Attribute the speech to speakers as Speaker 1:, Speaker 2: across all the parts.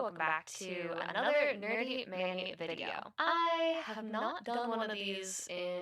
Speaker 1: welcome back to another Nerdimani video. I have not done one of these in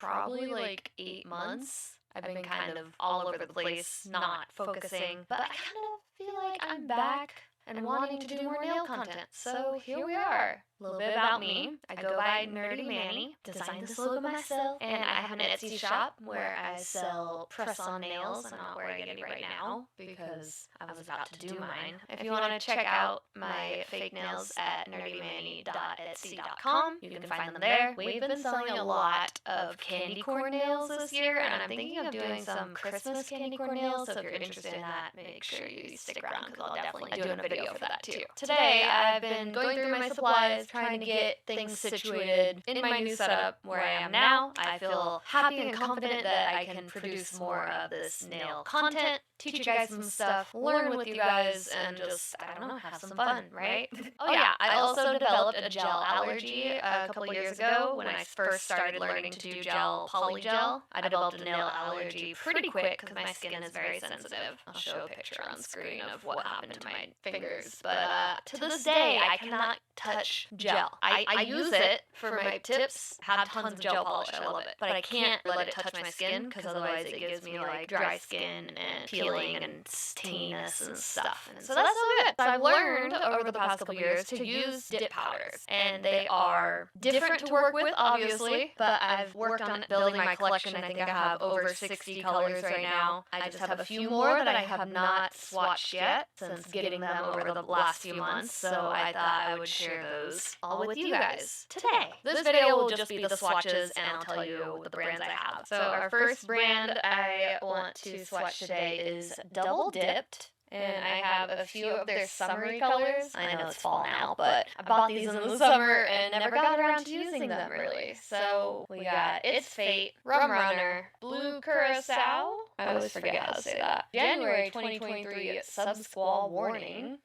Speaker 1: probably like 8 months. I've been kind of all over the place, not focusing, but I kind of feel like I'm back and wanting to do more nail content. So here we are. A little bit about me. I go by Nerdimani, designed this logo myself, and I have an Etsy shop where I sell press-on nails. I'm not wearing any right now because I was about to do mine. If you want to check out my fake nails at nerdimani.etsy.com, you can find them there. We've been selling a lot of candy corn nails this year, and I'm thinking of doing some Christmas candy corn nails, so if you're interested in that, make sure you stick around because I'll definitely do a video for that too. Today, I've been going through my supplies, trying to get things situated in my new setup where I am now. I feel happy and confident that I can produce more of this nail content, teach you guys some stuff, learn with you guys, and just, I don't know, have some fun, right? Oh yeah, I also developed a gel allergy a couple years ago when I first started learning to do gel polygel. I developed a nail allergy pretty quick because my skin is very sensitive. I'll show a picture on screen of what happened to my fingers, but to this day, I cannot touch gel. I use it for my tips, have tons of gel polish, I love it, but I can't let it touch my skin because otherwise it gives me like dry skin and peeling and stinginess and stuff, and so that's so good. So I've learned over the past couple years to use dip powders, and they are different to work with, obviously, but I've worked on building my collection. I think I have over 60 colors right now. I just have a few more that I have not swatched yet since getting them over the last few months, so I thought I would share those all with you guys today. This video will just be the swatches, and I'll tell you the brands I have. So our first brand I want to swatch today is Dipp'd. And I have a few of their summery colors. I know it's fall now, but I bought these in the summer and never got around to using them really. So we got It's Fate, Rum Runner, Blue Curacao. I always forget how to say that. January 2023 Sub Squall Warning.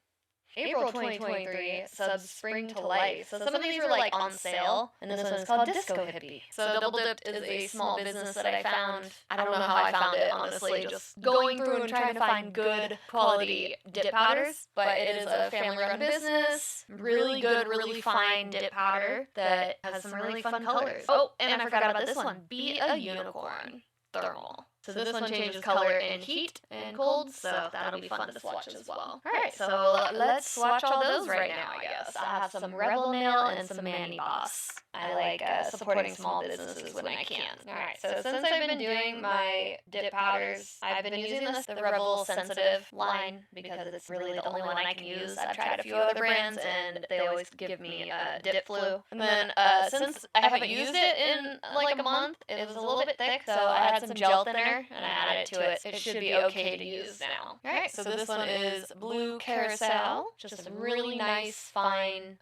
Speaker 1: April 2023, Sub Spring to Life. So some of these were like on sale, and this one's called Disco Hippie. So Dipp'd is a small business that I found. I don't know how I found it, honestly, just going through and trying to find good quality dip powders. But it is a family-run business, really good, really fine dip powder that has some really fun colors. Oh, and I forgot about this one, Be a Unicorn Thermal. So this one changes color in heat and cold, so that'll be fun to swatch as well. Alright, so let's swatch all those right now, I guess. I have some Revel nail and some ManiBoss. I like supporting small businesses when I can. Alright, so since I've been doing my dip powders, I've been using the Revel Sensitive line because it's really the only one I can use. I've tried a few other brands and they always give me dip flu. And then since I haven't used it in like a month, it was a little bit thick, so I had some gel thinner and I added it to it. It should be okay to use now. Alright, so this one is Blue Curacao. Just a really nice, fine,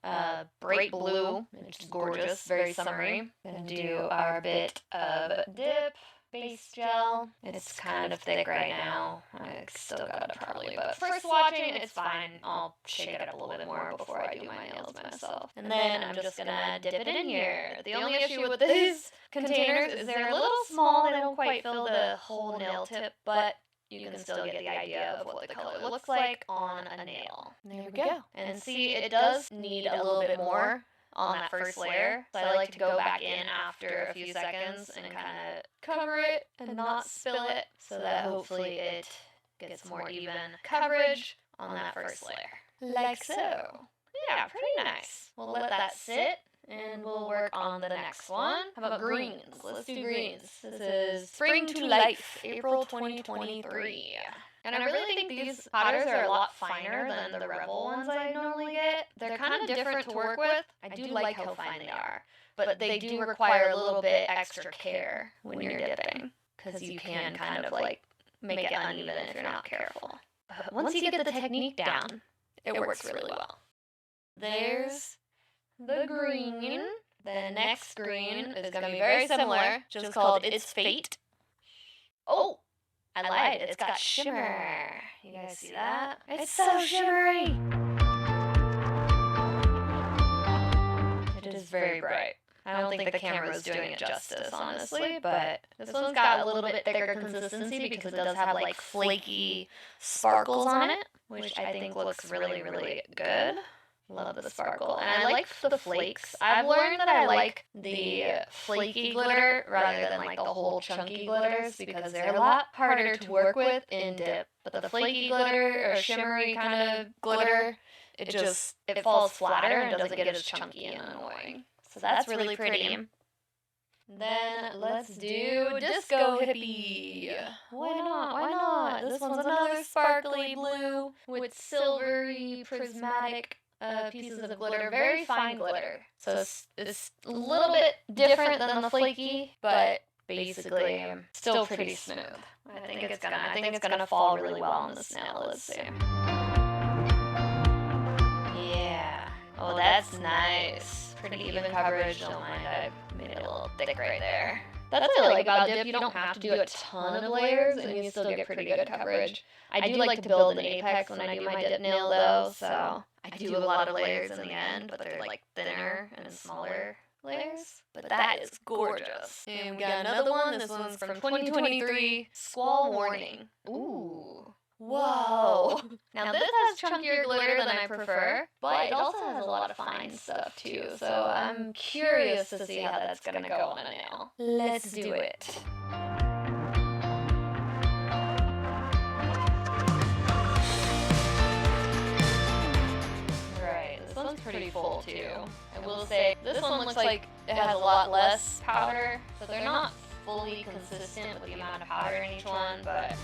Speaker 1: bright blue. It's gorgeous, very summery. Gonna do our bit of dip. Base gel. It's kind of thick right now. I still got it probably, but for swatching, it's fine. I'll shake it up a little bit more before I do my nails myself. And then I'm just gonna dip it in here. The only issue with these containers is they're a little small. They don't quite fill the whole nail tip, but you can still get the idea of what the color looks like on a nail. There we go. And see, it does need a little bit more on that first layer, so I like to go back in after a few seconds and kind of cover it and not spill it so that hopefully it gets more even coverage on that first layer. Like so. Yeah, pretty nice. We'll let that sit and we'll work on the next one. How about greens? Let's do greens. This is Spring to Life, April 2023. And I really think these powders are a lot finer than the Revel ones I normally get. They're kind of different to work with. I do like how fine they are, but they do require a little bit extra care when you're dipping, because you can kind of like make it uneven if you're not careful. But once you get the technique down, it works really well. There's the green. The next green is going to be very similar, just called It's Fate. Oh! I lied, it's got shimmer. You guys see that? It's so shimmery! It is very bright. I don't think the camera is doing it justice, honestly, but this one's got a little bit thicker consistency because it does have like flaky sparkles on it, which I think looks really, really good. Love the sparkle. And I like the flakes. I've learned that I like the flaky glitter rather than like the whole chunky glitters because they're a lot harder to work with in dip. But the flaky glitter or shimmery kind of glitter, it falls flatter and doesn't get as chunky and annoying. So that's really pretty. Then let's do Disco Hippie. Why not? Why not? This one's another sparkly blue with silvery prismatic pieces of glitter, very fine glitter. So it's a little bit different than the flaky, but basically still pretty smooth. I think it's gonna fall really well on this nail. Let's see. Yeah. Oh, that's nice. Pretty even coverage. Don't mind, I made it a little thick right there. That's what I like about dip. You don't have to do a ton of layers, and you still get pretty good coverage. I do like to build an apex when I do my dip nail, though, so I do a lot of layers in the end, but they're like thinner and smaller layers. But that is gorgeous. And we got another one. This one's from 2023. Squall Warning. Ooh. Whoa. Now this has chunkier glitter than I prefer, but it also has a lot of fine stuff too, so I'm curious to see how that's gonna go on a nail. Let's do it. Right, this one's pretty full too. I will say, this one looks like it has a lot less powder, so they're not fully consistent with the amount of powder in each one, but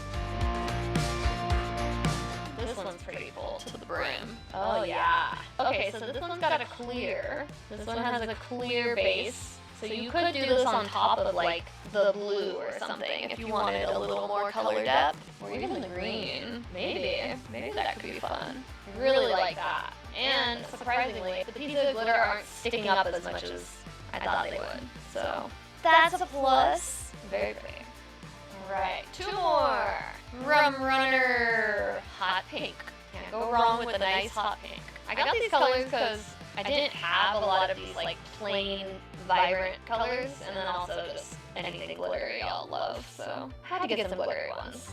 Speaker 1: this one's pretty full to the brim. Oh yeah. Okay, so this one's got a clear. This one has a clear base. So you could do this on top of like the blue or something if you wanted a little more color depth. Or even the green. Maybe that could be fun. I really like that. And surprisingly, the pieces of glitter aren't sticking up as much as I thought they would. So that's a plus. Very pretty. Alright, 2 more. Rum Runner Hot Pink. Can't go wrong with a nice hot pink. I got these colors because I didn't have a lot of these like plain, vibrant colors, and then also just anything glittery I'll love, so I had to get some glittery ones.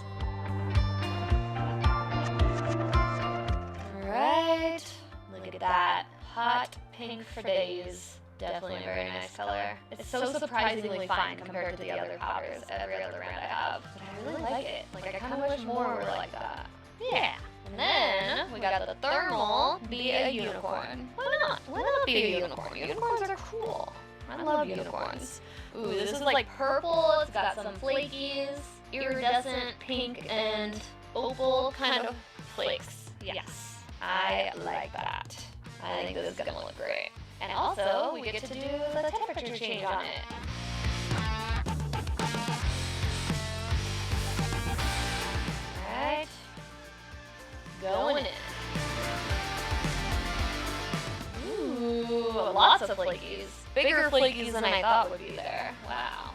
Speaker 1: Alright, look at that. Hot pink for days. Definitely a very nice color. It's so surprisingly fine compared to the other powders every other brand I have. But I really like it. Like, I kind of wish more were like that. Yeah. And then, we got the Thermal Be a Unicorn. Why not? Why not be a unicorn? Unicorns are cool. I love unicorns. Ooh, this is like purple. It's got some flakies, iridescent pink, and opal kind of flakes. Yes. I like that. I think this is gonna look great. And also, we get to do the temperature change on it. Alright. Going in. Ooh, lots of flakies. Bigger flakies than I thought would be there. Wow.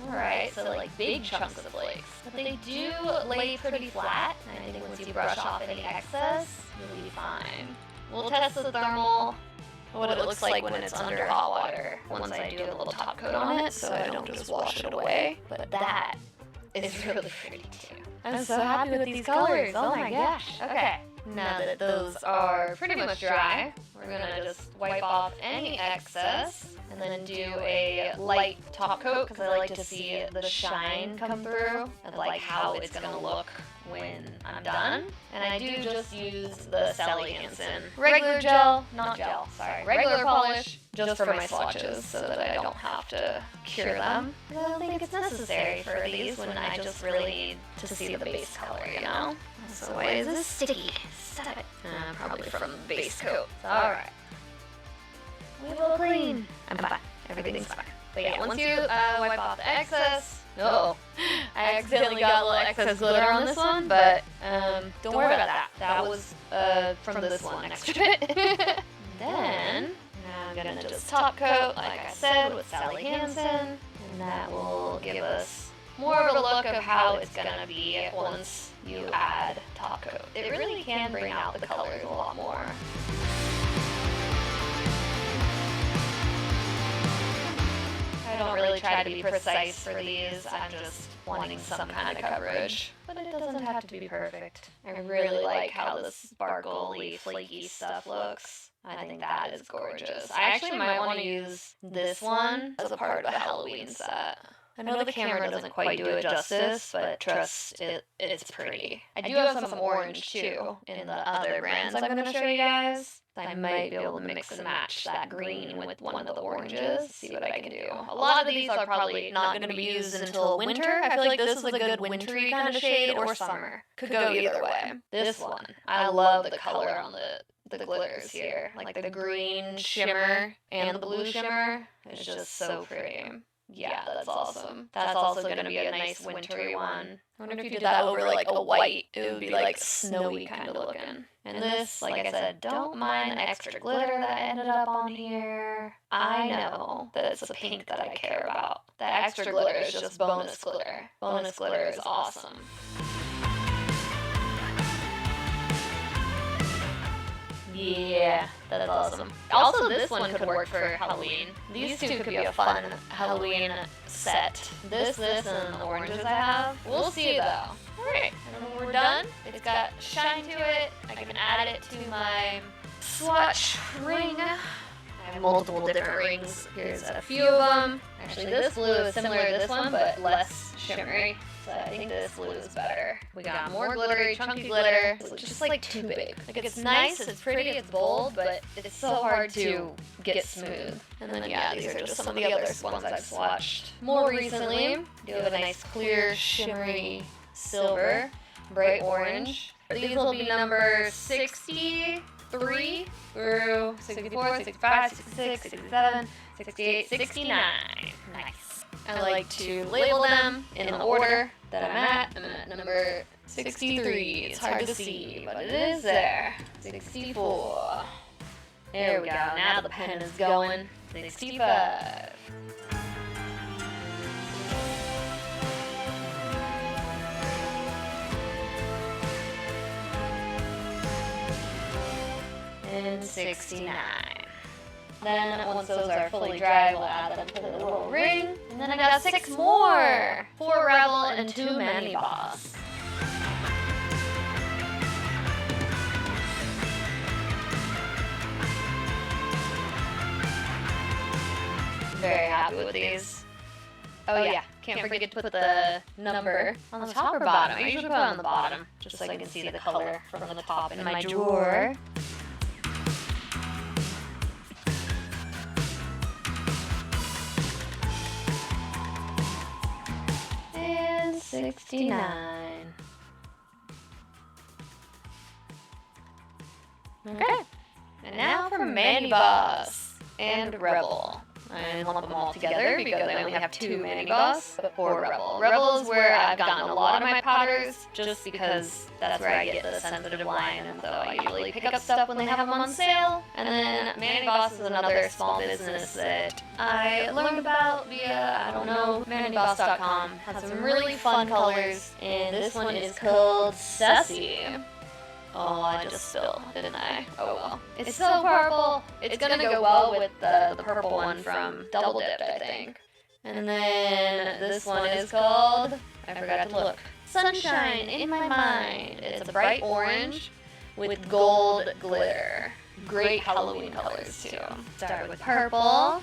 Speaker 1: Alright, so like big chunks of flakes. But they do lay pretty flat, and I think once you brush off any excess, you'll be fine. We'll test the thermal, what it looks like when it's under hot water, once I do a little top coat on it, so I don't just wash it away. But that is really pretty too. I'm so happy with these colors, oh my gosh. Okay, now that those are pretty much dry, we're gonna just wipe off any excess, and then do a light top coat, because I like to see the shine come through, of like how it's gonna look when I'm done. And I do just use the Sally Hansen regular gel, not gel, sorry, regular polish, just for my swatches, so that I don't have to cure them. I don't think it's necessary for these when I just really need to see the base color, you know? So why is this sticky? Stop it. Probably from the base coat. Alright. We will clean. I'm fine. Everything's fine. But yeah, once you wipe off the excess, I accidentally got a little excess glitter on this one, but don't worry about that. That was from this one next to it. Then, I'm gonna just top coat, like I said, with Sally Hansen, and that will give us more of a look of how it's gonna be once you add top coat. It really can bring out the colors a lot more. I don't really try to be precise for these. I'm just wanting some kind of coverage. But it doesn't have to be perfect. I really like how this sparkly, flaky stuff looks. I think that is gorgeous. I actually might want to use this one as a part of a Halloween set. I know the camera doesn't quite do it justice, but trust it's pretty. I do have some orange too in the other brands I'm going to show you guys. I might be able to mix and match that green with one of the oranges, see what I can do. A lot of these are probably not going to be used until winter. I feel like this is a good wintry kind of shade, or summer. Could go either way. This one, I love the color on the glitters here. Like the green shimmer and the blue shimmer. It's just so pretty. Yeah, that's awesome. That's also going to be a nice wintry one. I wonder if you did that over like a white, it would be like snowy kind of looking. And this, like I said, don't mind the extra glitter that ended up on here. I know that it's the pink that I care about. The extra glitter is just bonus glitter. Bonus glitter is awesome. Yeah, that's awesome. Also, this one could work for Halloween. These two could be a fun Halloween set. This, and the oranges I have. We'll see, though. Alright, and when we're done, it's got shine to it. I can add it to my Swatch ring. I have multiple different rings. Here's a few of them. Actually, this blue is similar to this one, but less shimmery. So I think this blue is better. We got more glittery, chunky glitter. It's just like too big. Like it's nice, it's pretty, it's bold, but it's so hard to get smooth. And then yeah, these are just some of the other ones I've swatched more recently. Do have a nice clear, shimmery silver, bright orange. These will be number 63 through 64, 65, 66, 67, 68, 69. Nice. I like to label them in the order that I'm at. I'm at number 63. It's hard to see, but it is there. 64. There we go. Now the pen is going. 65. And 69. Then, once those are fully dry, we'll add them to the little ring. And then I got 6 more! 4 Revel and 2 ManiBoss. Very happy with these. Oh yeah, can't forget to put the number on the top or bottom. I usually put it on the bottom, just so I can see the color from the top in my drawer. And 69. Okay. And now for ManiBoss and Revel. I lump them all together because I only have 2 ManiBoss, but 4 Revel. Revel is where I've gotten a lot of my powders, just because that's where I get the sensitive line, and so I usually pick up stuff when they have them on sale. And then ManiBoss is another small business that I learned about via, I don't know, ManiBoss.com. Has some really fun colors, and this one is called Sassy. Oh, I just spilled, didn't I? Oh well. It's so purple! It's gonna go well with the purple one from Dipp'd, I think. And then this one is called, I forgot to look, Sunshine in My Mind. It's a bright orange with gold glitter. Great Halloween colors too. Start with purple.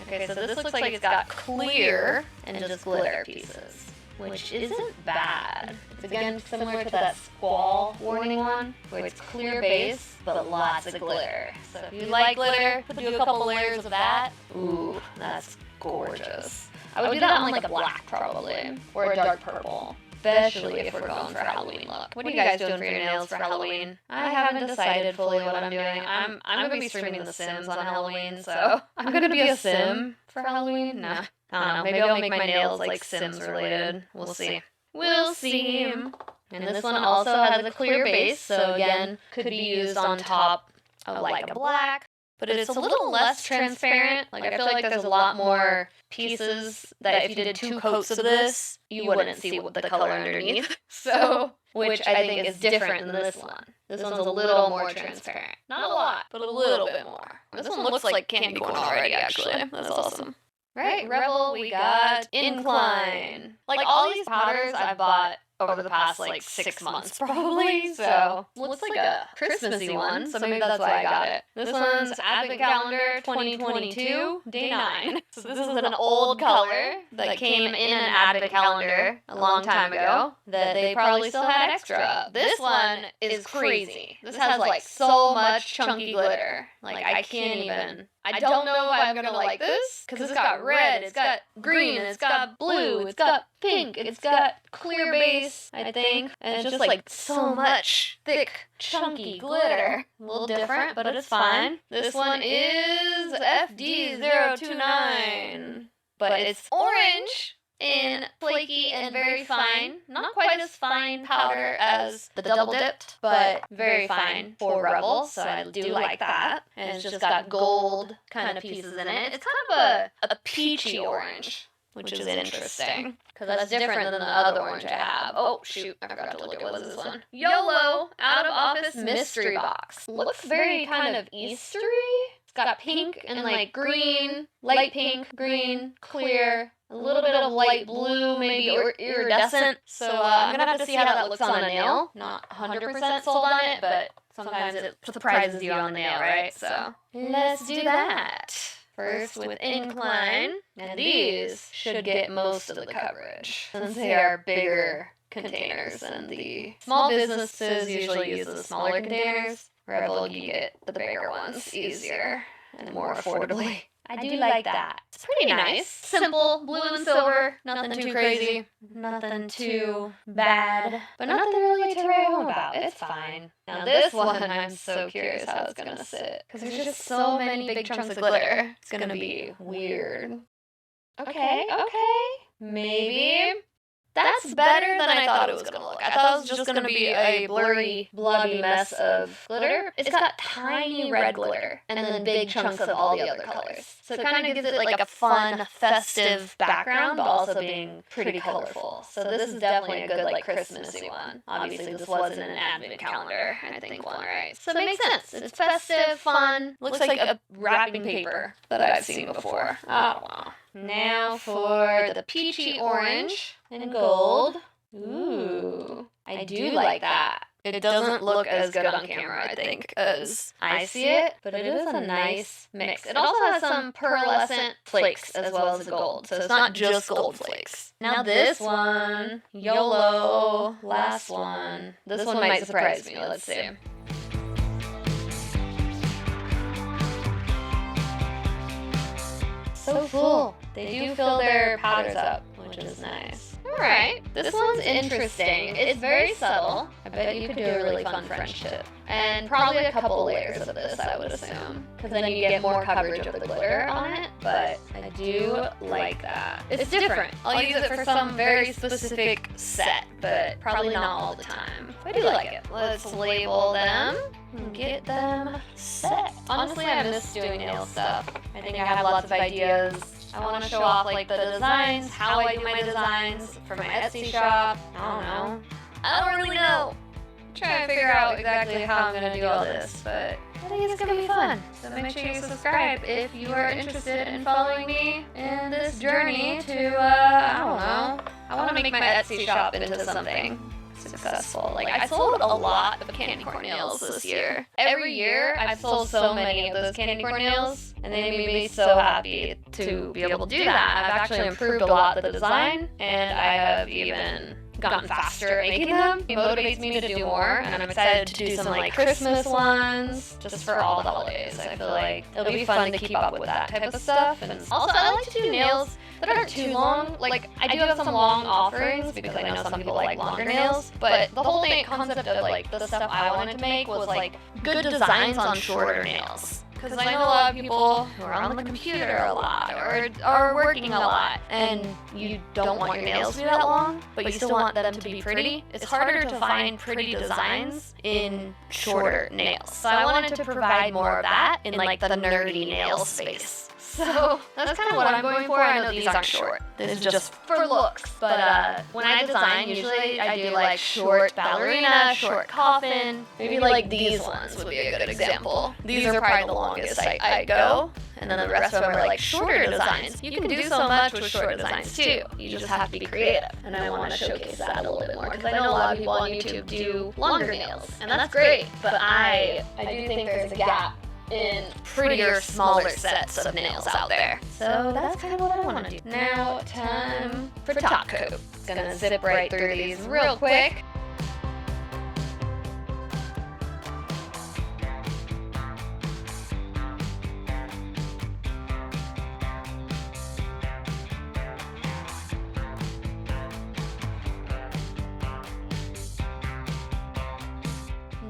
Speaker 1: Okay, so this looks like it's got clear and just glitter pieces, which isn't bad. It's again similar to that squall warning one, where it's clear base, but lots of glitter. So if you like glitter, do a couple layers of that. Ooh, that's gorgeous. I would do that on like a black probably, or a dark purple. Especially if we're going for a Halloween look. What are you guys doing for your nails for Halloween? I haven't decided fully what I'm doing. I'm going to be streaming The Sims on Halloween, so I'm going to be a Sim for Halloween? Nah. I don't know, maybe I'll make my nails like Sims related. We'll see. We'll see. And this one also has a clear base, so again, could be used on top of like a black. But it's a little less transparent. Like I feel like there's a lot more pieces that if you did 2 coats of this, you wouldn't see the color underneath. So which I think is different than this one. This one's a little more transparent. Not a lot, but a little bit more. This one looks like candy corn already, actually. That's awesome. Right, Revel, we got Incline. Like, all these powders I've bought over the past, like, 6 months, probably, so looks like a Christmassy one, so maybe that's why I got it. This one's Advent Calendar 2022, Day 9. So this is an old color that came in an Advent Calendar a long time ago that they probably still had extra of. This one is crazy. This has, like, so much chunky glitter. Like, I can't even... I don't know if I'm gonna like this, because it's got red, it's got green, it's got blue, it's got pink, it's got clear base, I think, and it's just like so much thick, chunky glitter. A little different, but it's fine. This one is FD029, but it's orange and flaky and very fine. Not quite as fine powder as the Double Dipp'd, but very fine for Revel, so I do like that. And it's just got gold kind of pieces in it. It's kind of a peachy orange, which is interesting, because that's different than the other orange I have. Oh, shoot, I forgot to look at what is this one. YOLO Out of Office Mystery Box. Looks very kind of Eastery. It's got pink and like green, light pink, green, clear, a little bit of light blue, maybe iridescent. So I'm going to have to see how that looks on a nail. Not 100% sold on it, but sometimes it surprises you on the nail, right? So let's do that. First with Incline, and these should get most of the coverage, since they are bigger containers than the small businesses usually use the smaller containers. Revel, you get the bigger ones easier and more affordably. I do like that. It's pretty nice. Simple, blue and silver, nothing too crazy, nothing too bad, but nothing really to write home about. It's fine. Now this one, I'm so curious how it's gonna sit, because there's just so many big chunks of glitter. It's gonna be weird. Okay. Maybe. That's better than I thought it was going to look. I thought it was just going to be a blurry, blobby mess of glitter. It's got tiny red glitter and then big chunks of all the other colors. So it kind of gives it like a fun, festive background, but also being pretty colorful. So this is definitely a good like Christmassy one. Obviously this wasn't an Advent calendar, I think one, right? So it makes sense. It's festive, fun. Looks like a wrapping paper that I've seen before. I don't know. Now for the peachy orange and gold. Ooh, I do like that. It doesn't look as good on camera, I think, as I see it, but it is a nice mix. It also has some pearlescent flakes as well as the gold, so it's not just gold flakes. Now this one, YOLO, last one. This one might surprise me, let's see. So full. They do fill their powders up, which is nice. Alright, this one's interesting. It's very subtle. I bet you could do a really fun French tip. And probably a couple layers of this, I would assume. Because then you get more coverage of the glitter on it, but I do like that. It's different. I'll use it for some very specific set, but probably not all the time. I do like it. Let's label them and get them set. Honestly, I miss doing nail stuff. I think I have lots of ideas. I want to show off like the designs, how I do my designs for my Etsy shop. I don't know. I don't really know. I'm trying to figure out exactly how I'm going to do all this, but I think it's going to be fun. So make sure you subscribe if you are interested in following me in this journey to, I don't know. I want to make my Etsy shop into something successful. Like, I sold a lot of candy corn nails this year. Every year, I've sold so many of those candy corn nails, and they made me so happy to be able to do that. I've actually improved a lot the design, and I have even gotten faster at making them. It motivates me to do more, and I'm excited to do some like Christmas ones, just for all the holidays. I feel like it'll be fun to keep up with that type of stuff. And also, I like to do nails that aren't too long. Like, I do have some long offerings because I know some people like longer nails, but the whole concept of like the stuff I wanted to make was like good designs on shorter nails. Because I know a lot of people who are on the computer a lot or are working a lot, and you don't want your nails to be that long, but you still want them to be pretty. It's harder to find pretty designs in shorter nails. So I wanted to provide more of that in like the nerdy nail space. So that's kind of what I'm going for. I know these aren't short. This is just for looks. But when I design, usually I do like short ballerina, short coffin. Maybe like these ones would be a good example. These are probably the longest I go. And then the rest of them are like shorter designs. You can do so much with short designs too. You just have to be creative. And I want to showcase that a little bit more because I know a lot of people on YouTube do longer nails. And that's great. But I do think there's a gap in prettier, smaller sets of nails out there. So that's kind of what I want to do. Now, time for top coat. Gonna zip right through these real quick.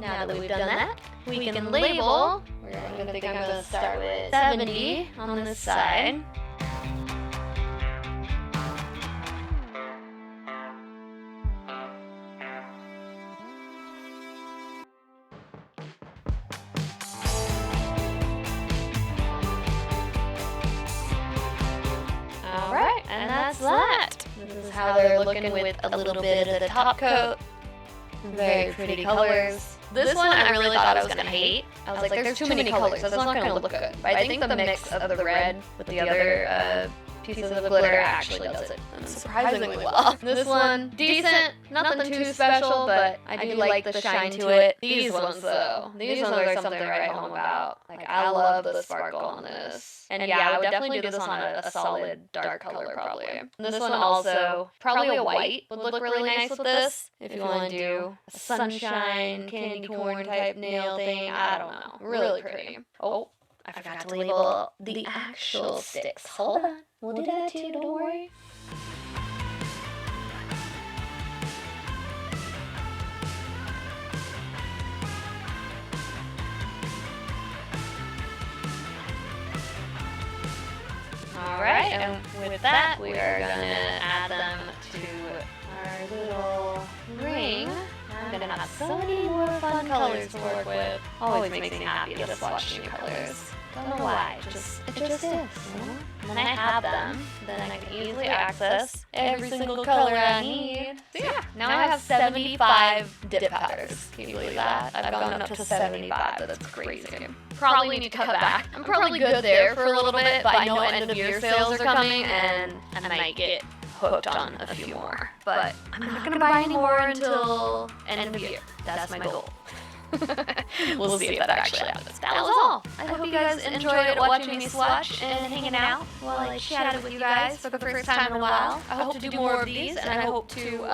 Speaker 1: Now that we've done that, we can label. I'm gonna start with 70 on this side. Alright, and that's that. This is how they're looking with a little bit of the top coat. Very pretty colors. This one I really thought I was going to hate. I was like, there's too many colors. That's not going to look good. But I think the mix of the red with the other pieces of the glitter actually does it surprisingly well. This one, decent. Nothing too special, but I do like the shine to it. These ones, though. These ones are something to write home about. Like, I love the sparkle on this. And yeah, I would definitely do this on a solid dark color, probably. This one also, probably a white would look really nice with this. If you want to do a sunshine, candy corn type nail thing, I don't know. Really pretty. Oh, I forgot to label the actual sticks. Hold on. We'll do that too, don't worry. Alright, and with that, we are going to add them to our little ring. I'm going to have so many more fun colors to work with. Always makes me happy to swatch new colors. Don't know why, it just is, you know? And then I have them, then I can easily access every single color I need. So yeah, now I have 75 dip powders. Can you believe that? I've gone up to 75, that's crazy. Probably need to cut back. I'm probably good there for a little bit, but I know end of year sales are coming and I might get hooked on a few more. But I'm not gonna buy any more until end of year. That's my goal. We'll see if that actually happens. That was all. I hope you guys enjoyed watching me swatch and hanging out while I chatted with you guys for the first time in a while. I hope to do more of these, and I hope to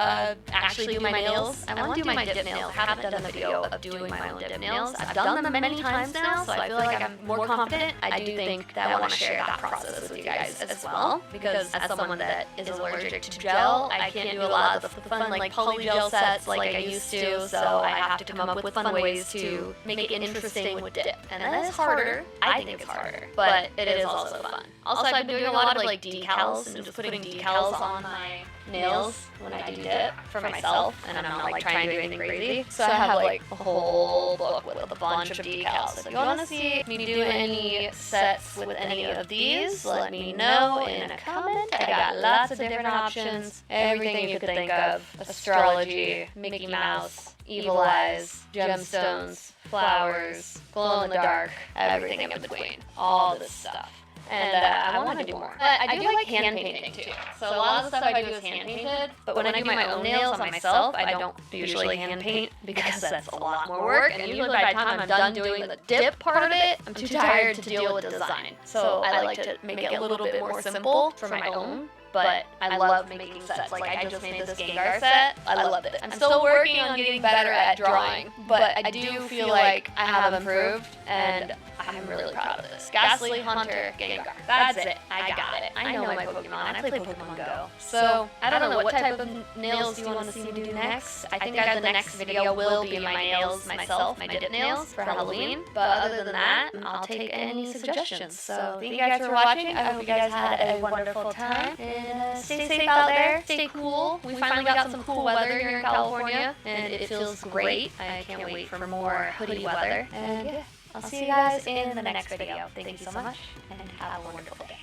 Speaker 1: actually do my nails. I want to do my dip nails. I haven't done a video of doing my own dip nails. I've done them many times now, so I feel like I'm more confident. I do think that I want to share that process with you guys as well, because as someone that is allergic to gel, I can't do a lot of the fun like polygel sets like I used to, so I have to come up with fun ways to make it interesting with dip. And that is harder. I think it's harder, but it is also fun. Also, I've been doing a lot of like decals and just putting decals on my nails when I do dip for myself, and I'm not like trying to do anything crazy. So I have like a whole book with a bunch of decals. If you want to see me do any sets with any of these, let me know in a comment. I got lots of different options. Everything you could think of. Astrology, Mickey Mouse, evil eyes, gemstones, flowers, glow in the dark, everything in between. All this stuff. And I want to do more. But I do like hand painting too. So a lot of the stuff I do is hand painted. But when I do my own nails on myself, I don't usually hand paint because that's a lot more work. And usually by the time I'm done doing the dip part of it, I'm too tired to deal with design. So I like to make it a little bit more simple for my own. But I love making sets. Like I just made this Gengar set. I love it. I'm still working on getting better at drawing, but I do feel like I have improved, and I'm really proud of this. Ghastly Hunter Gengar. That's it. I got it. I know my Pokemon. I play Pokemon Go. So I don't know what type of nails do you want to see me do next. I think the next video will be my nails myself, my dip nails for Halloween. But other than that, I'll take any suggestions. So thank you guys for watching. I hope you guys had a wonderful time. And stay safe out there, stay cool. We finally got some cool weather here in California, and it feels great. I can't wait for more hoodie weather. And yeah, I'll see you guys in the next video. Thank you so much, and have a wonderful day.